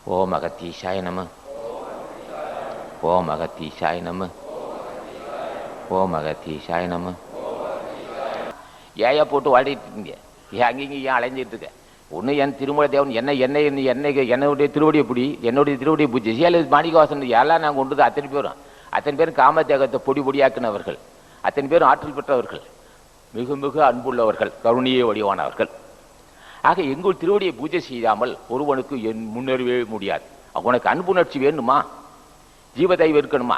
ஓம் அகத்தீசாய நம. ஓம் அகத்தீசாய நம. ஓம் அகத்தீசாய நம. ஏயா போட்டு வாடிட்டு இருக்கீங்க? ஏன் அங்கேயும் ஏன் அலைஞ்சிட்டு இருக்க? ஒன்று என் திருமலை தேவன் என்னுடைய திருவடியை பிடி, என்னுடைய திருவடியை பூஜை அல்லது மாணிக்கவாசன் எல்லாம் நாங்கள் கொண்டு அத்தனை பேரும் காமத்தேகத்தை பொடி பொடியாக்கினவர்கள், அத்தனை பேரும் ஆற்றல் பெற்றவர்கள், மிக மிக அன்புள்ளவர்கள், கருணையே வடிவானவர்கள். ஆக எங்கள் திருவடியை பூஜை செய்யாமல் ஒருவனுக்கு முன்னேறவே முடியாது. உனக்கு அன்புணர்ச்சி வேணுமா? ஜீவதைவம் இருக்கணுமா?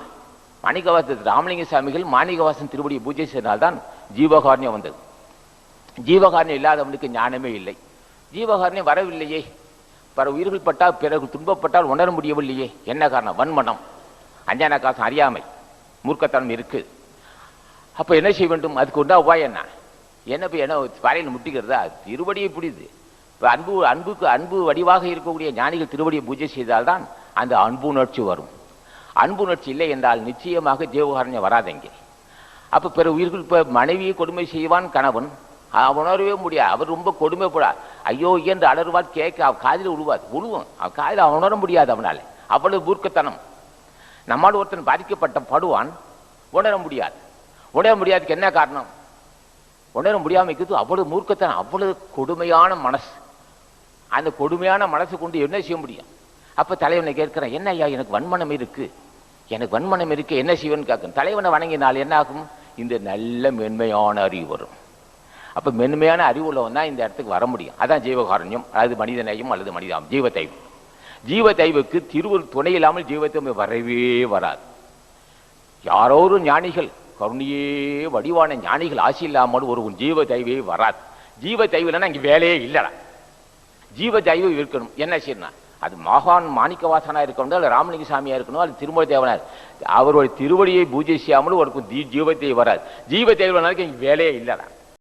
மாணிக்கவாசன் ராமலிங்க சாமிகள் மாணிக்கவாசன் திருவடியை பூஜை செய்தால்தான் ஜீவகாரண்யம் வந்தது. ஜீவகாரண்யம் இல்லாதவனுக்கு ஞானமே இல்லை. ஜீவகாரண்யம் வரவில்லையே, பிற உயிர்கள் பட்டால் பிறகு துன்பப்பட்டால் உணர முடியவில்லையே. என்ன காரணம்? வன்மனம், அஞ்ஞான காசம், அறியாமை, மூர்க்கத்தனம் இருக்கு. அப்ப என்ன செய்ய வேண்டும்? அதுக்கு உண்டா உபாயம் என்ன? என்ன வரையில் முட்டிக்கிறதா? திருவடியை பிடிது. அன்பு வடிவாக இருக்கக்கூடிய ஞானிகள் திருவடியை பூஜை செய்தால்தான் அந்த அன்புணர்ச்சி வரும். அன்புணர்ச்சி இல்லை என்றால் நிச்சயமாக ஜீவகாரண்யம் வராதெங்கே. அப்ப பிற உயிர்கள் இப்ப மனைவியை கொடுமை செய்வான் கணவன், உணரவே முடியாது. அவர் ரொம்ப கொடுமைப்படாது, ஐயோ என்று அலறுவார், கேட்க காதில் உழுவும், காதில் அவன் உணர முடியாது. அவனால அவ்வளவு மூர்க்கத்தனம். நம்மால் ஒருத்தன் பாதிக்கப்பட்ட படுவான், உணர முடியாதுக்கு என்ன காரணம்? உணர முடியாமல் அவ்வளவு மூர்க்கத்தனம், அவ்வளவு கொடுமையான மனசு. அந்த கொடுமையான மனசை கொண்டு என்ன செய்ய முடியும்? அப்ப தலைவனை கேட்கிறேன், என்ன ஐயா எனக்கு வன்மனம் இருக்கு, என்ன செய்வன்னு கேட்கணும். தலைவனை வணங்கினால் என்ன ஆகும்? இந்த நல்ல மென்மையான அறிவு வரும். அப்ப மென்மையான அறிவு உள்ளவன் தான் இந்த இடத்துக்கு வர முடியும். அதான் ஜீவகாரண்யம், அல்லது மனிதநேயம், அல்லது மனிதம், ஜீவத்தைவு. ஜீவத்தைவுக்கு திருவருள் துணை இல்லாமல் ஜீவத்தை வரவே வராது. யாரோ ஒரு ஞானிகள், கருணையே வடிவான ஞானிகள் ஆசி இல்லாமல் ஒரு ஜீவ தெய்வே வராது. ஜீவ தெய்வம் இல்லைன்னா இங்கே வேலையே இல்லைடா. ஜீவ தெய்வம் இருக்கணும். என்ன செய்யணும்? அது மகான் மாணிக்கவாசனா இருக்கணும், அல்ல ராமலிங்க சாமியா இருக்கணும், அது திருமலை தேவனார். அவருடைய திருவடியை பூஜை செய்யாமல் ஒரு ஜீவத்தை வராது. ஜீவ தெய்வம் இங்கே வேலையே இல்லைடா.